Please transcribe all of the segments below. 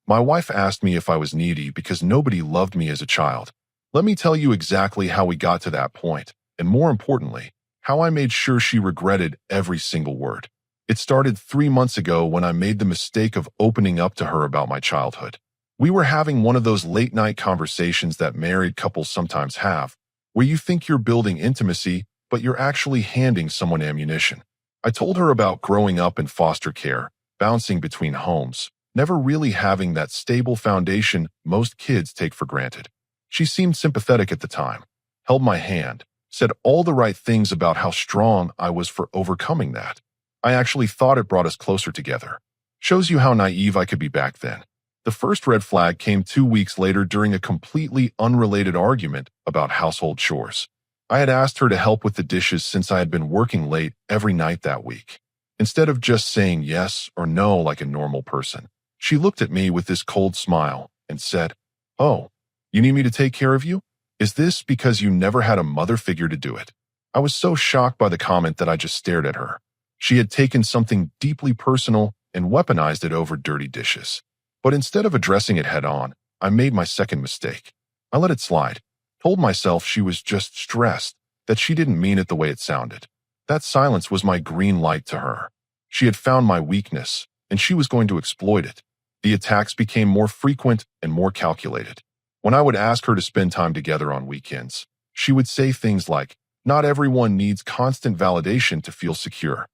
My wife asked me if I was needy because nobody loved me as a child. Let me tell you exactly how we got to that point, and more importantly, how I made sure she regretted every single word. It started 3 months ago when I made the mistake of opening up to her about my childhood. We were having one of those late-night conversations that married couples sometimes have, where you think you're building intimacy, but you're actually handing someone ammunition. I told her about growing up in foster care, bouncing between homes, never really having that stable foundation most kids take for granted. She seemed sympathetic at the time, held my hand, said all the right things about how strong I was for overcoming that. I actually thought it brought us closer together. Shows you how naive I could be back then. The first red flag came 2 weeks later during a completely unrelated argument about household chores. I had asked her to help with the dishes since I had been working late every night that week. Instead of just saying yes or no like a normal person, she looked at me with this cold smile and said, "Oh, you need me to take care of you? Is this because you never had a mother figure to do it?" I was so shocked by the comment that I just stared at her. She had taken something deeply personal and weaponized it over dirty dishes. But instead of addressing it head on, I made my second mistake. I let it slide, told myself she was just stressed, that she didn't mean it the way it sounded. That silence was my green light to her. She had found my weakness, and she was going to exploit it. The attacks became more frequent and more calculated. When I would ask her to spend time together on weekends, she would say things like, "Not everyone needs constant validation to feel secure."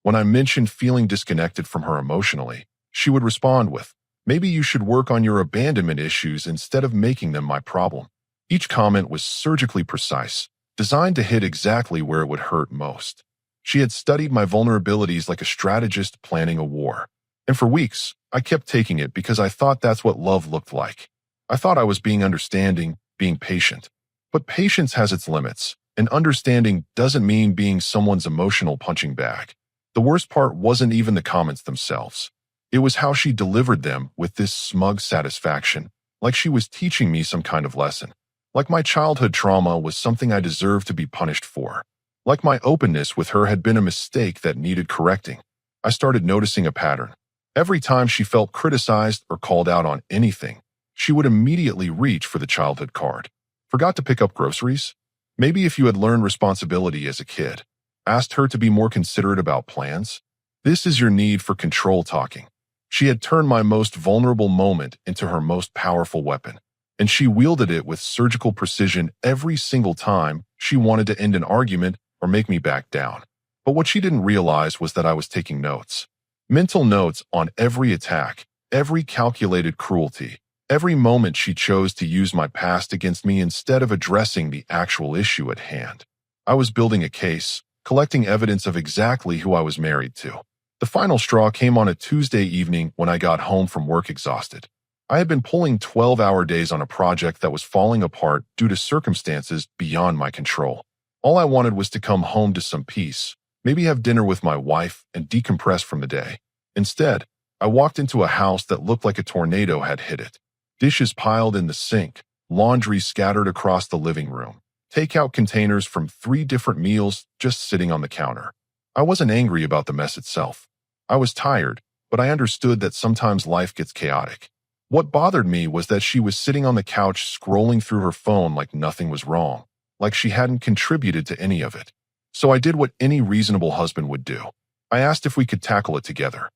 When I mentioned feeling disconnected from her emotionally, she would respond with, "Maybe you should work on your abandonment issues instead of making them my problem." Each comment was surgically precise, designed to hit exactly where it would hurt most. She had studied my vulnerabilities like a strategist planning a war. And for weeks, I kept taking it because I thought that's what love looked like. I thought I was being understanding, being patient. But patience has its limits, and understanding doesn't mean being someone's emotional punching bag. The worst part wasn't even the comments themselves. It was how she delivered them with this smug satisfaction, like she was teaching me some kind of lesson. Like my childhood trauma was something I deserved to be punished for. Like my openness with her had been a mistake that needed correcting. I started noticing a pattern. Every time she felt criticized or called out on anything, she would immediately reach for the childhood card. Forgot to pick up groceries? Maybe if you had learned responsibility as a kid. Asked her to be more considerate about plans? This is your need for control talking. She had turned my most vulnerable moment into her most powerful weapon, and she wielded it with surgical precision every single time she wanted to end an argument or make me back down. But what she didn't realize was that I was taking notes. Mental notes on every attack, every calculated cruelty, every moment she chose to use my past against me instead of addressing the actual issue at hand. I was building a case, collecting evidence of exactly who I was married to. The final straw came on a Tuesday evening when I got home from work exhausted. I had been pulling 12-hour days on a project that was falling apart due to circumstances beyond my control. All I wanted was to come home to some peace, maybe have dinner with my wife and decompress from the day. Instead, I walked into a house that looked like a tornado had hit it. Dishes piled in the sink, laundry scattered across the living room, takeout containers from 3 different meals just sitting on the counter. I wasn't angry about the mess itself. I was tired, but I understood that sometimes life gets chaotic. What bothered me was that she was sitting on the couch scrolling through her phone like nothing was wrong, like she hadn't contributed to any of it. So I did what any reasonable husband would do. I asked if we could tackle it together.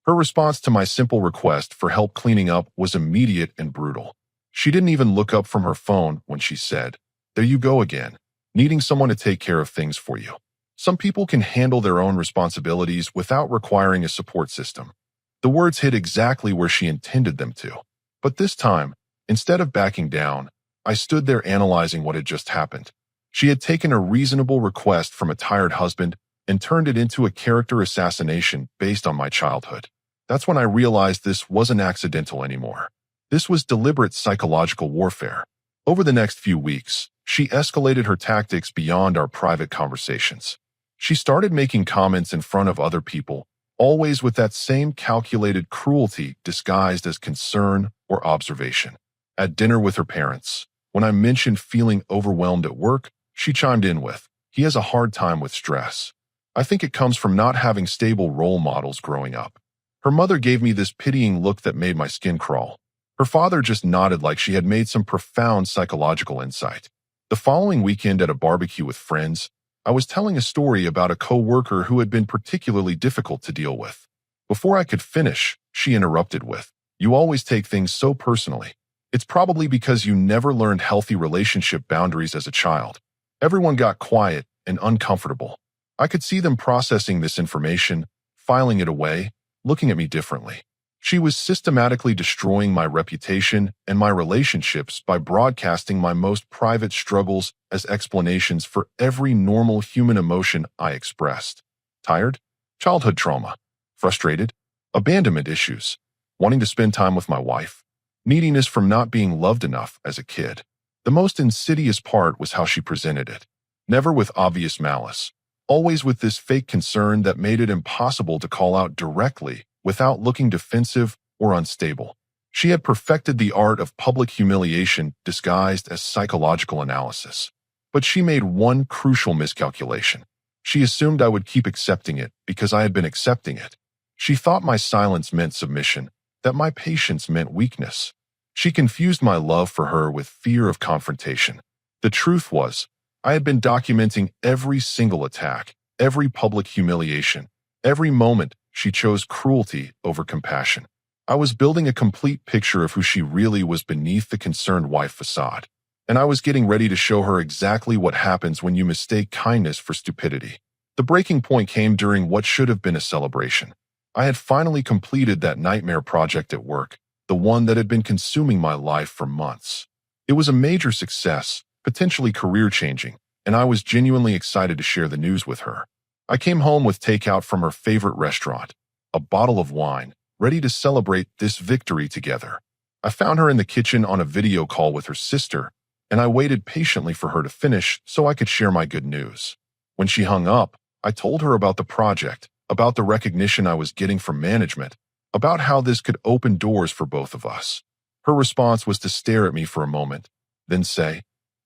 Her response to my simple request for help cleaning up was immediate and brutal. She didn't even look up from her phone when she said, "There you go again, needing someone to take care of things for you." Some people can handle their own responsibilities without requiring a support system. The words hit exactly where she intended them to. But this time, instead of backing down, I stood there analyzing what had just happened. She had taken a reasonable request from a tired husband and turned it into a character assassination based on my childhood. That's when I realized this wasn't accidental anymore. This was deliberate psychological warfare. Over the next few weeks, she escalated her tactics beyond our private conversations. She started making comments in front of other people, always with that same calculated cruelty disguised as concern or observation. At dinner with her parents, when I mentioned feeling overwhelmed at work, she chimed in with, "He has a hard time with stress. I think it comes from not having stable role models growing up." Her mother gave me this pitying look that made my skin crawl. Her father just nodded like she had made some profound psychological insight. The following weekend at a barbecue with friends, I was telling a story about a coworker who had been particularly difficult to deal with. Before I could finish, she interrupted with, "You always take things so personally. It's probably because you never learned healthy relationship boundaries as a child." Everyone got quiet and uncomfortable. I could see them processing this information, filing it away, looking at me differently. She was systematically destroying my reputation and my relationships by broadcasting my most private struggles as explanations for every normal human emotion I expressed. Tired? Childhood trauma. Frustrated? Abandonment issues. Wanting to spend time with my wife? Neediness from not being loved enough as a kid. The most insidious part was how she presented it. Never with obvious malice. Always with this fake concern that made it impossible to call out directly without looking defensive or unstable. She had perfected the art of public humiliation disguised as psychological analysis. But she made one crucial miscalculation. She assumed I would keep accepting it because I had been accepting it. She thought my silence meant submission, that my patience meant weakness. She confused my love for her with fear of confrontation. The truth was, I had been documenting every single attack, every public humiliation, every moment she chose cruelty over compassion. I was building a complete picture of who she really was beneath the concerned wife facade. And I was getting ready to show her exactly what happens when you mistake kindness for stupidity. The breaking point came during what should have been a celebration. I had finally completed that nightmare project at work, the one that had been consuming my life for months. It was a major success, potentially career-changing, and I was genuinely excited to share the news with her. I came home with takeout from her favorite restaurant, a bottle of wine, ready to celebrate this victory together. I found her in the kitchen on a video call with her sister, and I waited patiently for her to finish so I could share my good news. When she hung up, I told her about the project, about the recognition I was getting from management, about how this could open doors for both of us. Her response was to stare at me for a moment, then say,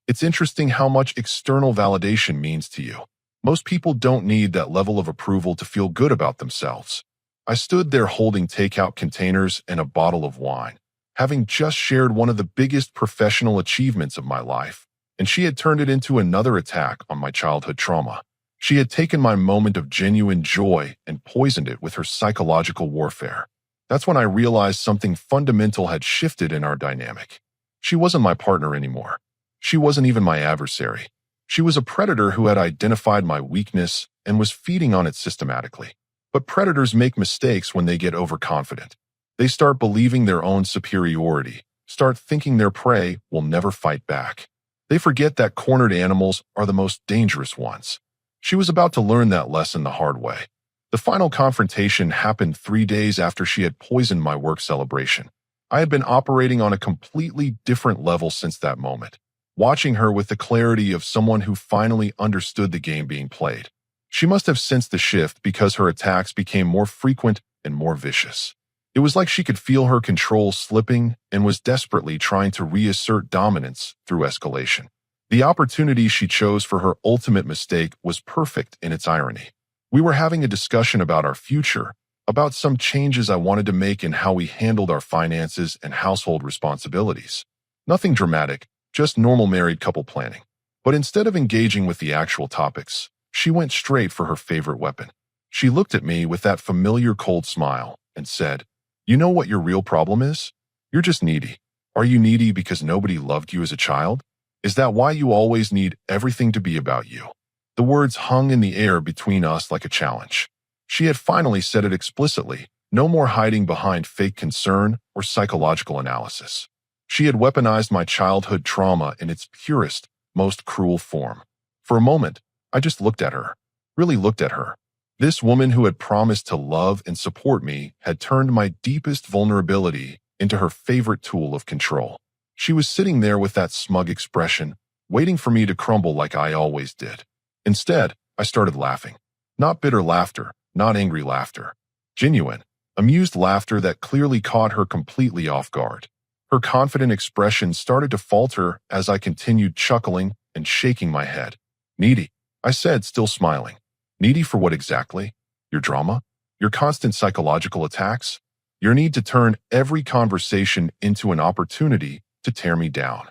"It's interesting how much external validation means to you. Most people don't need that level of approval to feel good about themselves." I stood there holding takeout containers and a bottle of wine, having just shared one of the biggest professional achievements of my life, and she had turned it into another attack on my childhood trauma. She had taken my moment of genuine joy and poisoned it with her psychological warfare. That's when I realized something fundamental had shifted in our dynamic. She wasn't my partner anymore. She wasn't even my adversary. She was a predator who had identified my weakness and was feeding on it systematically. But predators make mistakes when they get overconfident. They start believing their own superiority, start thinking their prey will never fight back. They forget that cornered animals are the most dangerous ones. She was about to learn that lesson the hard way. The final confrontation happened 3 days after she had poisoned my work celebration. I had been operating on a completely different level since that moment, watching her with the clarity of someone who finally understood the game being played. She must have sensed the shift because her attacks became more frequent and more vicious. It was like she could feel her control slipping and was desperately trying to reassert dominance through escalation. The opportunity she chose for her ultimate mistake was perfect in its irony. We were having a discussion about our future, about some changes I wanted to make in how we handled our finances and household responsibilities. Nothing dramatic, just normal married couple planning. But instead of engaging with the actual topics, she went straight for her favorite weapon. She looked at me with that familiar cold smile and said, "You know what your real problem is? You're just needy. Are you needy because nobody loved you as a child? Is that why you always need everything to be about you?" The words hung in the air between us like a challenge. She had finally said it explicitly, no more hiding behind fake concern or psychological analysis. She had weaponized my childhood trauma in its purest, most cruel form. For a moment, I just looked at her, really looked at her. This woman who had promised to love and support me had turned my deepest vulnerability into her favorite tool of control. She was sitting there with that smug expression, waiting for me to crumble like I always did. Instead, I started laughing. Not bitter laughter, not angry laughter. Genuine, amused laughter that clearly caught her completely off guard. Her confident expression started to falter as I continued chuckling and shaking my head. "Needy," I said, still smiling. "Needy for what exactly? Your drama? Your constant psychological attacks? Your need to turn every conversation into an opportunity to tear me down.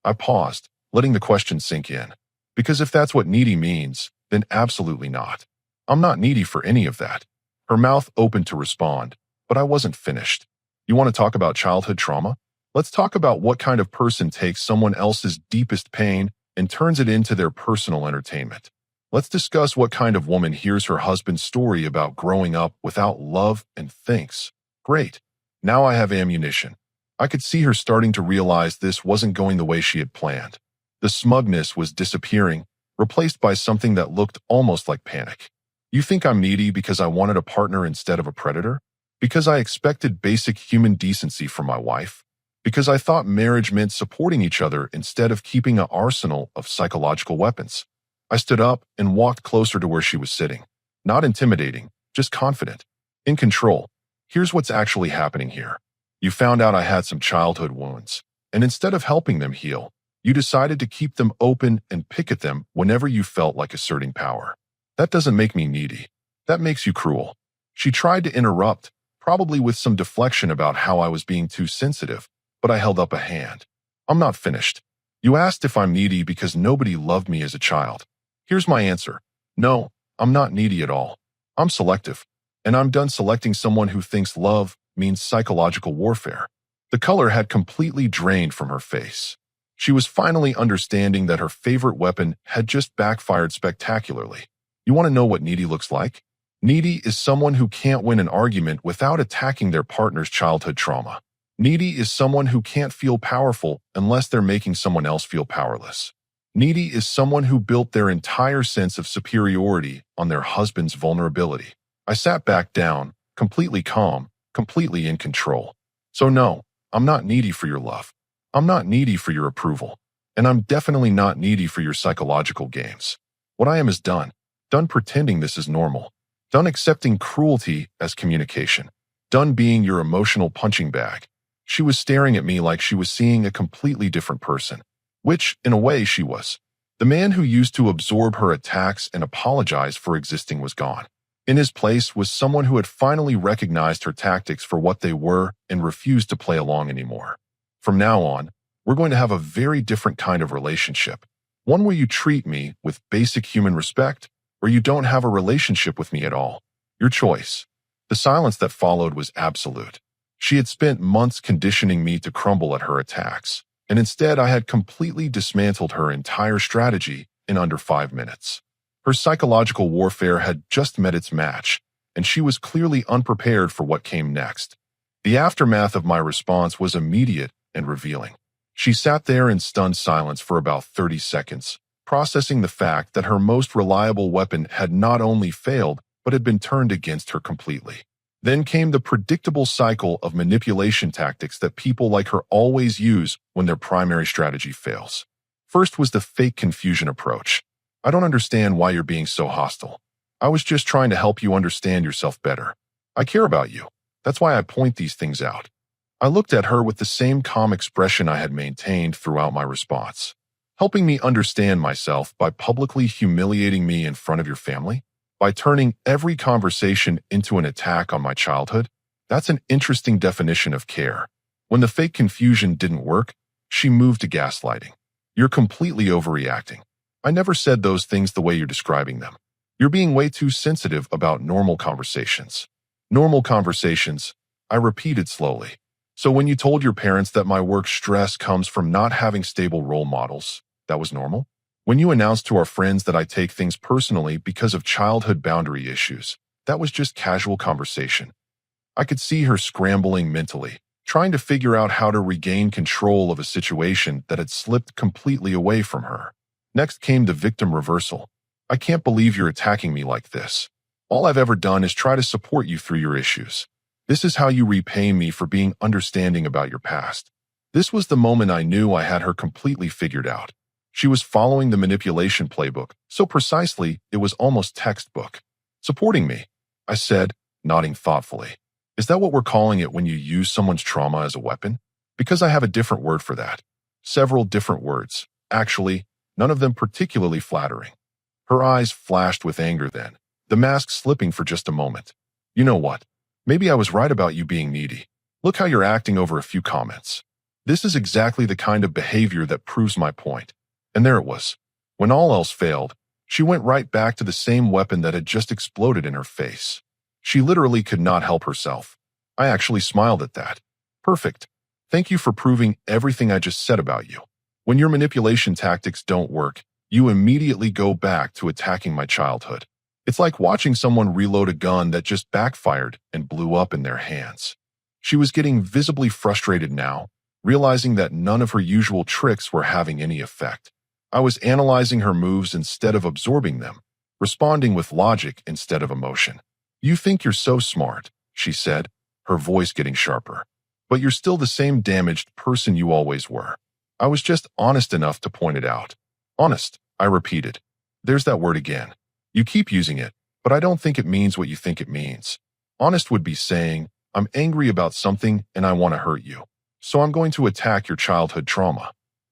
I paused, letting the question sink in. Because if that's what needy means, then absolutely not. I'm not needy for any of that. Her mouth opened to respond, but I wasn't finished. You want to talk about childhood trauma? Let's talk about what kind of person takes someone else's deepest pain and turns it into their personal entertainment. Let's discuss what kind of woman hears her husband's story about growing up without love and thinks, "Great, now I have ammunition." I could see her starting to realize this wasn't going the way she had planned. The smugness was disappearing, replaced by something that looked almost like panic. You think I'm needy because I wanted a partner instead of a predator? Because I expected basic human decency from my wife? Because I thought marriage meant supporting each other instead of keeping an arsenal of psychological weapons? I stood up and walked closer to where she was sitting. Not intimidating, just confident. In control. Here's what's actually happening here. You found out I had some childhood wounds, and instead of helping them heal, you decided to keep them open and pick at them whenever you felt like asserting power. That doesn't make me needy. That makes you cruel. She tried to interrupt, probably with some deflection about how I was being too sensitive, but I held up a hand. I'm not finished. You asked if I'm needy because nobody loved me as a child. Here's my answer. No, I'm not needy at all. I'm selective, and I'm done selecting someone who thinks love means psychological warfare. The color had completely drained from her face. She was finally understanding that her favorite weapon had just backfired spectacularly. You want to know what needy looks like? Needy is someone who can't win an argument without attacking their partner's childhood trauma. Needy is someone who can't feel powerful unless they're making someone else feel powerless. Needy is someone who built their entire sense of superiority on their husband's vulnerability. I sat back down, completely calm, completely in control. So no, I'm not needy for your love. I'm not needy for your approval. And I'm definitely not needy for your psychological games. What I am is done. Done pretending this is normal. Done accepting cruelty as communication. Done being your emotional punching bag. She was staring at me like she was seeing a completely different person. Which, in a way, she was. The man who used to absorb her attacks and apologize for existing was gone. In his place was someone who had finally recognized her tactics for what they were and refused to play along anymore. From now on, we're going to have a very different kind of relationship. One where you treat me with basic human respect, or you don't have a relationship with me at all. Your choice. The silence that followed was absolute. She had spent months conditioning me to crumble at her attacks, and instead I had completely dismantled her entire strategy in under 5 minutes. Her psychological warfare had just met its match, and she was clearly unprepared for what came next. The aftermath of my response was immediate and revealing. She sat there in stunned silence for about 30 seconds, processing the fact that her most reliable weapon had not only failed, but had been turned against her completely. Then came the predictable cycle of manipulation tactics that people like her always use when their primary strategy fails. First was the fake confusion approach. I don't understand why you're being so hostile. I was just trying to help you understand yourself better. I care about you. That's why I point these things out. I looked at her with the same calm expression I had maintained throughout my response. Helping me understand myself by publicly humiliating me in front of your family? By turning every conversation into an attack on my childhood? That's an interesting definition of care. When the fake confusion didn't work, she moved to gaslighting. You're completely overreacting. I never said those things the way you're describing them. You're being way too sensitive about normal conversations. Normal conversations, I repeated slowly. So when you told your parents that my work stress comes from not having stable role models, that was normal? When you announced to our friends that I take things personally because of childhood boundary issues, that was just casual conversation. I could see her scrambling mentally, trying to figure out how to regain control of a situation that had slipped completely away from her. Next came the victim reversal. I can't believe you're attacking me like this. All I've ever done is try to support you through your issues. This is how you repay me for being understanding about your past. This was the moment I knew I had her completely figured out. She was following the manipulation playbook, so precisely it was almost textbook. Supporting me, I said, nodding thoughtfully. Is that what we're calling it when you use someone's trauma as a weapon? Because I have a different word for that. Several different words. Actually, none of them particularly flattering. Her eyes flashed with anger then, the mask slipping for just a moment. You know what? Maybe I was right about you being needy. Look how you're acting over a few comments. This is exactly the kind of behavior that proves my point. And there it was. When all else failed, she went right back to the same weapon that had just exploded in her face. She literally could not help herself. I actually smiled at that. Perfect. Thank you for proving everything I just said about you. When your manipulation tactics don't work, you immediately go back to attacking my childhood. It's like watching someone reload a gun that just backfired and blew up in their hands. She was getting visibly frustrated now, realizing that none of her usual tricks were having any effect. I was analyzing her moves instead of absorbing them, responding with logic instead of emotion. You think you're so smart, she said, her voice getting sharper. But you're still the same damaged person you always were. I was just honest enough to point it out. Honest, I repeated. There's that word again. You keep using it, but I don't think it means what you think it means. Honest would be saying, I'm angry about something and I want to hurt you. So I'm going to attack your childhood trauma.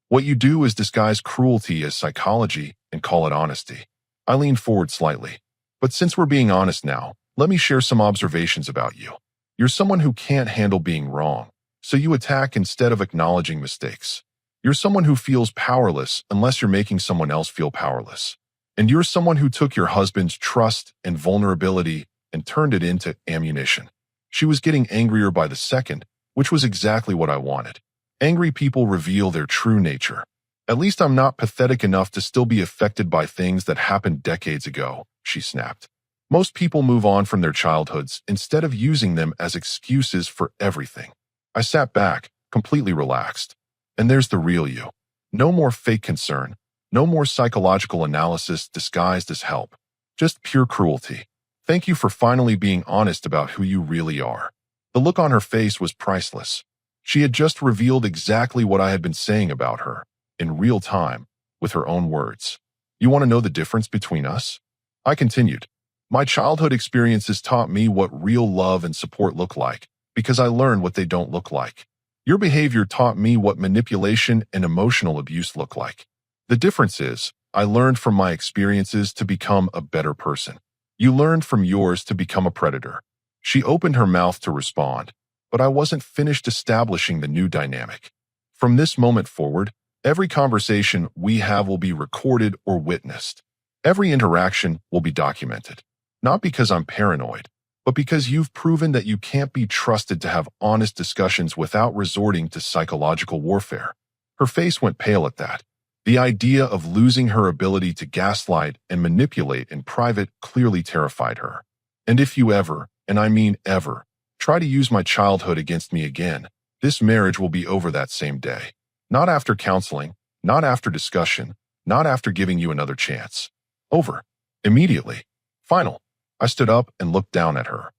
What you do is disguise cruelty as psychology and call it honesty. I leaned forward slightly. But since we're being honest now, let me share some observations about you. You're someone who can't handle being wrong, so you attack instead of acknowledging mistakes. You're someone who feels powerless unless you're making someone else feel powerless. And you're someone who took your husband's trust and vulnerability and turned it into ammunition. She was getting angrier by the second, which was exactly what I wanted. Angry people reveal their true nature. At least I'm not pathetic enough to still be affected by things that happened decades ago, she snapped. Most people move on from their childhoods instead of using them as excuses for everything. I sat back, completely relaxed. And there's the real you. No more fake concern. No more psychological analysis disguised as help. Just pure cruelty. Thank you for finally being honest about who you really are. The look on her face was priceless. She had just revealed exactly what I had been saying about her, in real time, with her own words. You want to know the difference between us? I continued. My childhood experiences taught me what real love and support look like, because I learned what they don't look like. Your behavior taught me what manipulation and emotional abuse look like. The difference is, I learned from my experiences to become a better person. You learned from yours to become a predator. She opened her mouth to respond, but I wasn't finished establishing the new dynamic. From this moment forward, every conversation we have will be recorded or witnessed. Every interaction will be documented. Not because I'm paranoid, but because you've proven that you can't be trusted to have honest discussions without resorting to psychological warfare. Her face went pale at that. The idea of losing her ability to gaslight and manipulate in private clearly terrified her. And if you ever, and I mean ever, try to use my childhood against me again, this marriage will be over that same day. Not after counseling, not after discussion, not after giving you another chance. Over. Immediately. Final. I stood up and looked down at her.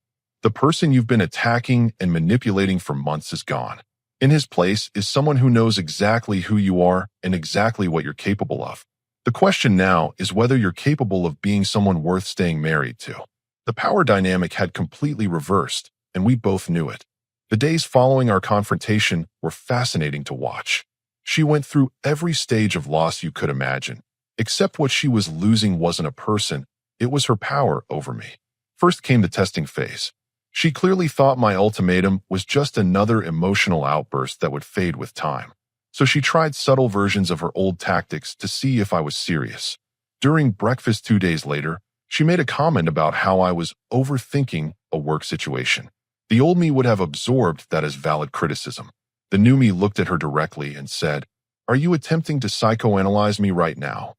The person you've been attacking and manipulating for months is gone. In his place is someone who knows exactly who you are and exactly what you're capable of. The question now is whether you're capable of being someone worth staying married to. The power dynamic had completely reversed, and we both knew it. The days following our confrontation were fascinating to watch. She went through every stage of loss you could imagine, except what she was losing wasn't a person, it was her power over me. First came the testing phase. She clearly thought my ultimatum was just another emotional outburst that would fade with time. So she tried subtle versions of her old tactics to see if I was serious. During breakfast 2 days later, she made a comment about how I was overthinking a work situation. The old me would have absorbed that as valid criticism. The new me looked at her directly and said, "Are you attempting to psychoanalyze me right now?"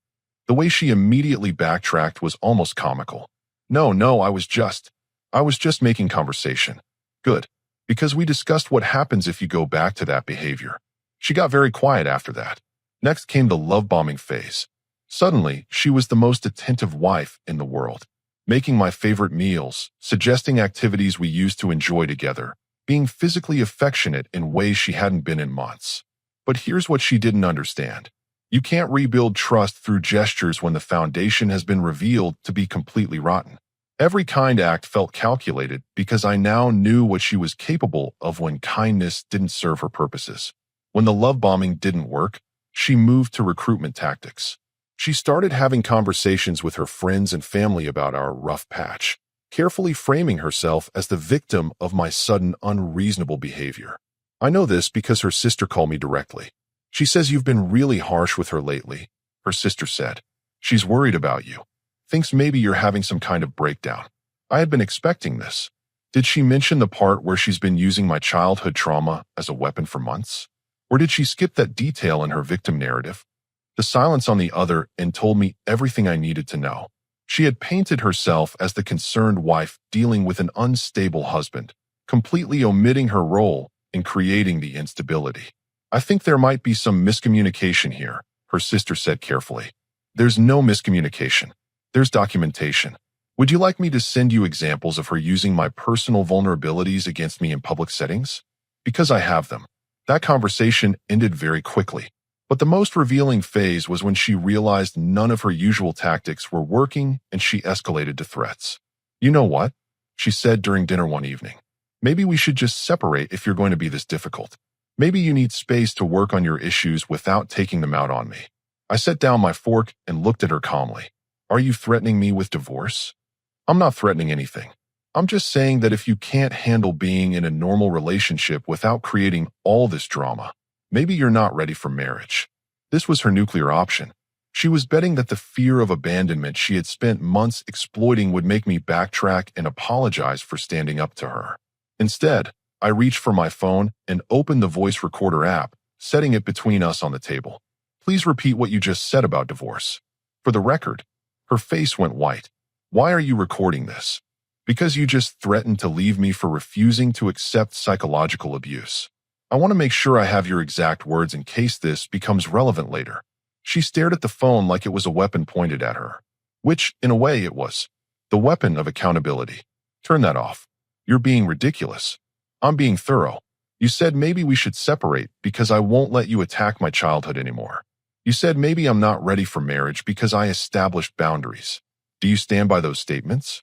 The way she immediately backtracked was almost comical. No, I was just making conversation. Good, because we discussed what happens if you go back to that behavior. She got very quiet after that. Next came the love bombing phase. Suddenly, she was the most attentive wife in the world, making my favorite meals, suggesting activities we used to enjoy together, being physically affectionate in ways she hadn't been in months. But here's what she didn't understand. You can't rebuild trust through gestures when the foundation has been revealed to be completely rotten. Every kind act felt calculated because I now knew what she was capable of when kindness didn't serve her purposes. When the love bombing didn't work, she moved to recruitment tactics. She started having conversations with her friends and family about our rough patch. carefully framing herself as the victim of my sudden unreasonable behavior. I know this because her sister called me directly. She says you've been really harsh with her lately, her sister said. She's worried about you. Thinks maybe you're having some kind of breakdown. I had been expecting this. Did she mention the part where she's been using my childhood trauma as a weapon for months? Or did she skip that detail in her victim narrative? The silence on the other end told me everything I needed to know. She had painted herself as the concerned wife dealing with an unstable husband, completely omitting her role in creating the instability. I think there might be some miscommunication here, her sister said carefully. There's no miscommunication. There's documentation. Would you like me to send you examples of her using my personal vulnerabilities against me in public settings? Because I have them. That conversation ended very quickly. But the most revealing phase was when she realized none of her usual tactics were working and she escalated to threats. You know what? She said during dinner one evening. Maybe we should just separate if you're going to be this difficult. Maybe you need space to work on your issues without taking them out on me. I set down my fork and looked at her calmly. Are you threatening me with divorce? I'm not threatening anything. I'm just saying that if you can't handle being in a normal relationship without creating all this drama, maybe you're not ready for marriage. This was her nuclear option. She was betting that the fear of abandonment she had spent months exploiting would make me backtrack and apologize for standing up to her. Instead, I reached for my phone and opened the voice recorder app, setting it between us on the table. Please repeat what you just said about divorce. For the record, her face went white. Why are you recording this? Because you just threatened to leave me for refusing to accept psychological abuse. I want to make sure I have your exact words in case this becomes relevant later. She stared at the phone like it was a weapon pointed at her. Which, in a way, it was. The weapon of accountability. Turn that off. You're being ridiculous. I'm being thorough. You said maybe we should separate because I won't let you attack my childhood anymore. You said maybe I'm not ready for marriage because I established boundaries. Do you stand by those statements?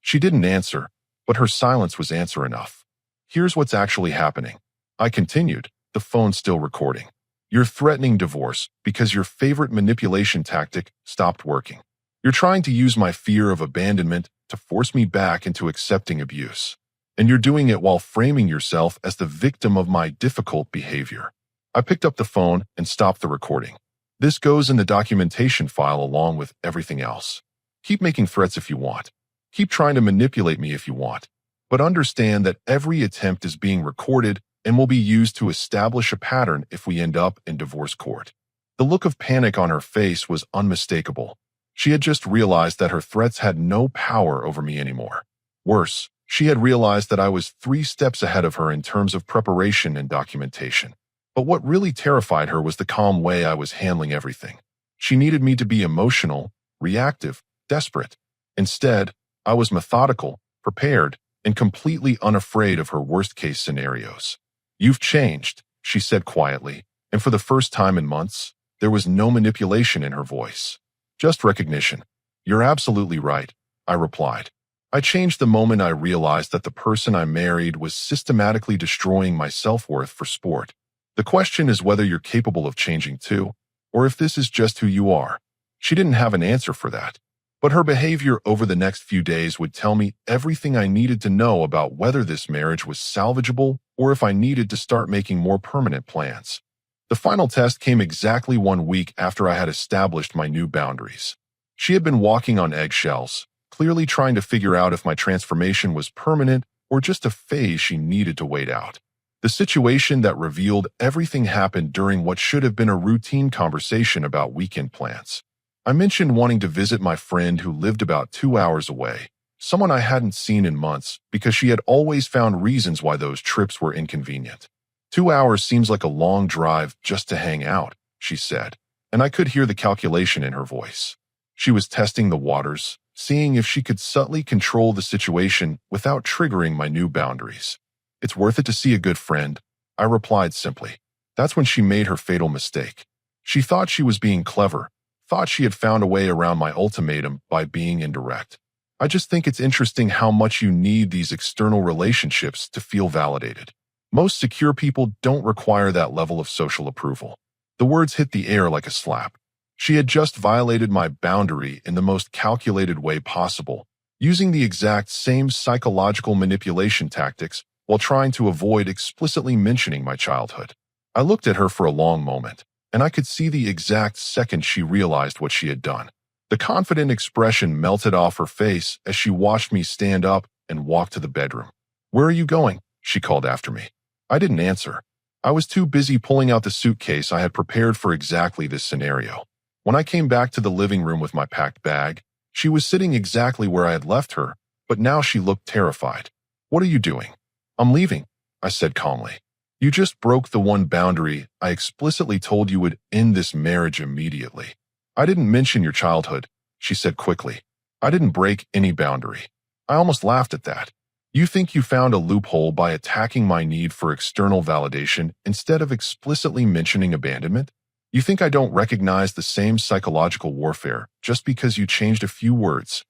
She didn't answer, but her silence was answer enough. Here's what's actually happening. I continued, the phone still recording. You're threatening divorce because your favorite manipulation tactic stopped working. You're trying to use my fear of abandonment to force me back into accepting abuse. And you're doing it while framing yourself as the victim of my difficult behavior. I picked up the phone and stopped the recording. This goes in the documentation file along with everything else. Keep making threats if you want. Keep trying to manipulate me if you want. But understand that every attempt is being recorded and will be used to establish a pattern if we end up in divorce court. The look of panic on her face was unmistakable. She had just realized that her threats had no power over me anymore. Worse, she had realized that I was 3 steps ahead of her in terms of preparation and documentation. But what really terrified her was the calm way I was handling everything. She needed me to be emotional, reactive, desperate. Instead, I was methodical, prepared, and completely unafraid of her worst-case scenarios. You've changed, she said quietly, and for the first time in months, there was no manipulation in her voice. Just recognition. You're absolutely right, I replied. I changed the moment I realized that the person I married was systematically destroying my self-worth for sport. The question is whether you're capable of changing too, or if this is just who you are. She didn't have an answer for that. But her behavior over the next few days would tell me everything I needed to know about whether this marriage was salvageable or if I needed to start making more permanent plans. The final test came exactly 1 week after I had established my new boundaries. She had been walking on eggshells, clearly trying to figure out if my transformation was permanent or just a phase she needed to wait out. The situation that revealed everything happened during what should have been a routine conversation about weekend plans. I mentioned wanting to visit my friend who lived about 2 hours away, someone I hadn't seen in months because she had always found reasons why those trips were inconvenient. 2 hours seems like a long drive just to hang out, she said, and I could hear the calculation in her voice. She was testing the waters, seeing if she could subtly control the situation without triggering my new boundaries. It's worth it to see a good friend, I replied simply. That's when she made her fatal mistake. She thought she was being clever, thought she had found a way around my ultimatum by being indirect. I just think it's interesting how much you need these external relationships to feel validated. Most secure people don't require that level of social approval. The words hit the air like a slap. She had just violated my boundary in the most calculated way possible, using the exact same psychological manipulation tactics while trying to avoid explicitly mentioning my childhood. I looked at her for a long moment, and I could see the exact second she realized what she had done. The confident expression melted off her face as she watched me stand up and walk to the bedroom. "Where are you going?" she called after me. I didn't answer. I was too busy pulling out the suitcase I had prepared for exactly this scenario. When I came back to the living room with my packed bag, she was sitting exactly where I had left her, but now she looked terrified. "What are you doing?" "I'm leaving," I said calmly. "You just broke the one boundary I explicitly told you would end this marriage immediately." "I didn't mention your childhood," she said quickly. "I didn't break any boundary." I almost laughed at that. "You think you found a loophole by attacking my need for external validation instead of explicitly mentioning abandonment? You think I don't recognize the same psychological warfare just because you changed a few words?"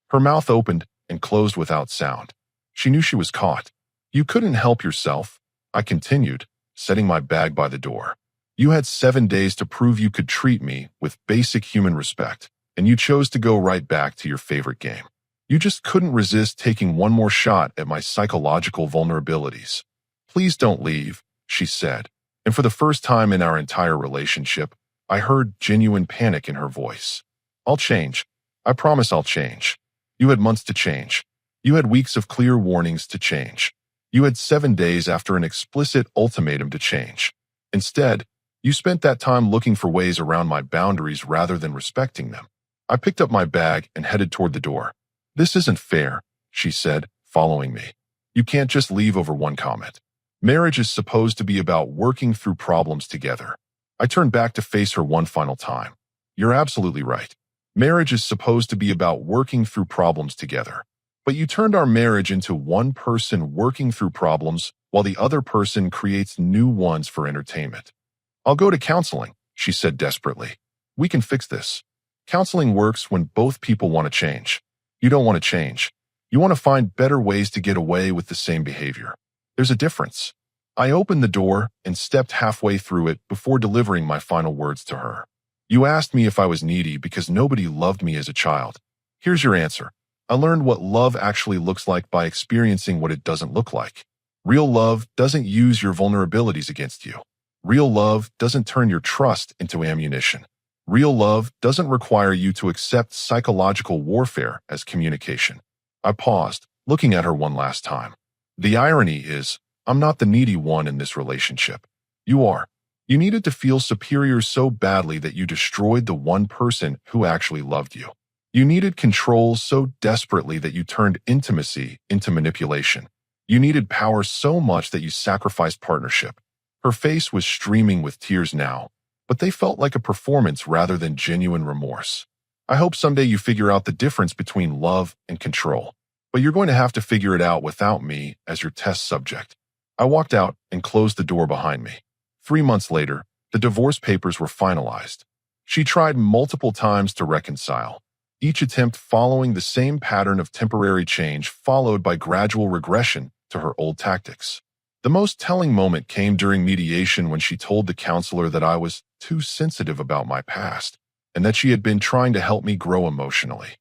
Her mouth opened and closed without sound. She knew she was caught. "You couldn't help yourself," I continued, setting my bag by the door. "You had 7 days to prove you could treat me with basic human respect, and you chose to go right back to your favorite game. You just couldn't resist taking one more shot at my psychological vulnerabilities." "Please don't leave," she said, and for the first time in our entire relationship, I heard genuine panic in her voice. "I'll change. I promise I'll change." You had months to change. You had weeks of clear warnings to change. You had 7 days after an explicit ultimatum to change. Instead, you spent that time looking for ways around my boundaries rather than respecting them. I picked up my bag and headed toward the door. "This isn't fair," she said, following me. "You can't just leave over one comment. Marriage is supposed to be about working through problems together." I turned back to face her one final time. "You're absolutely right. Marriage is supposed to be about working through problems together. But you turned our marriage into one person working through problems while the other person creates new ones for entertainment." "I'll go to counseling," she said desperately. "We can fix this." Counseling works when both people want to change. You don't want to change. You want to find better ways to get away with the same behavior. There's a difference. I opened the door and stepped halfway through it before delivering my final words to her. "You asked me if I was needy because nobody loved me as a child. Here's your answer. I learned what love actually looks like by experiencing what it doesn't look like. Real love doesn't use your vulnerabilities against you. Real love doesn't turn your trust into ammunition. Real love doesn't require you to accept psychological warfare as communication." I paused, looking at her one last time. "The irony is, I'm not the needy one in this relationship. You are. You needed to feel superior so badly that you destroyed the one person who actually loved you. You needed control so desperately that you turned intimacy into manipulation. You needed power so much that you sacrificed partnership." Her face was streaming with tears now, but they felt like a performance rather than genuine remorse. "I hope someday you figure out the difference between love and control, but you're going to have to figure it out without me as your test subject." I walked out and closed the door behind me. 3 months later, the divorce papers were finalized. She tried multiple times to reconcile, each attempt following the same pattern of temporary change followed by gradual regression to her old tactics. The most telling moment came during mediation when she told the counselor that I was too sensitive about my past and that she had been trying to help me grow emotionally.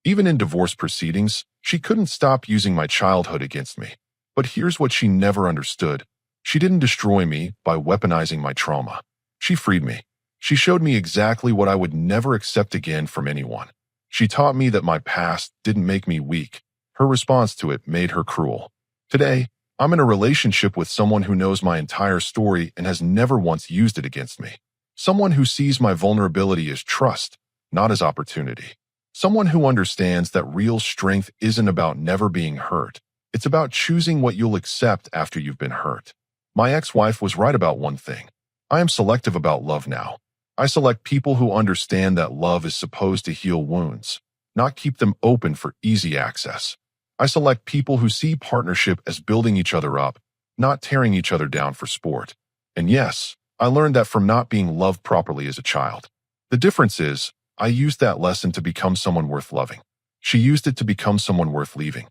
Even in divorce proceedings, she couldn't stop using my childhood against me. But here's what she never understood. She didn't destroy me by weaponizing my trauma. She freed me. She showed me exactly what I would never accept again from anyone. She taught me that my past didn't make me weak. Her response to it made her cruel. Today, I'm in a relationship with someone who knows my entire story and has never once used it against me. Someone who sees my vulnerability as trust, not as opportunity. Someone who understands that real strength isn't about never being hurt. It's about choosing what you'll accept after you've been hurt. My ex-wife was right about one thing. I am selective about love now. I select people who understand that love is supposed to heal wounds, not keep them open for easy access. I select people who see partnership as building each other up, not tearing each other down for sport. And yes, I learned that from not being loved properly as a child. The difference is, I used that lesson to become someone worth loving. She used it to become someone worth leaving.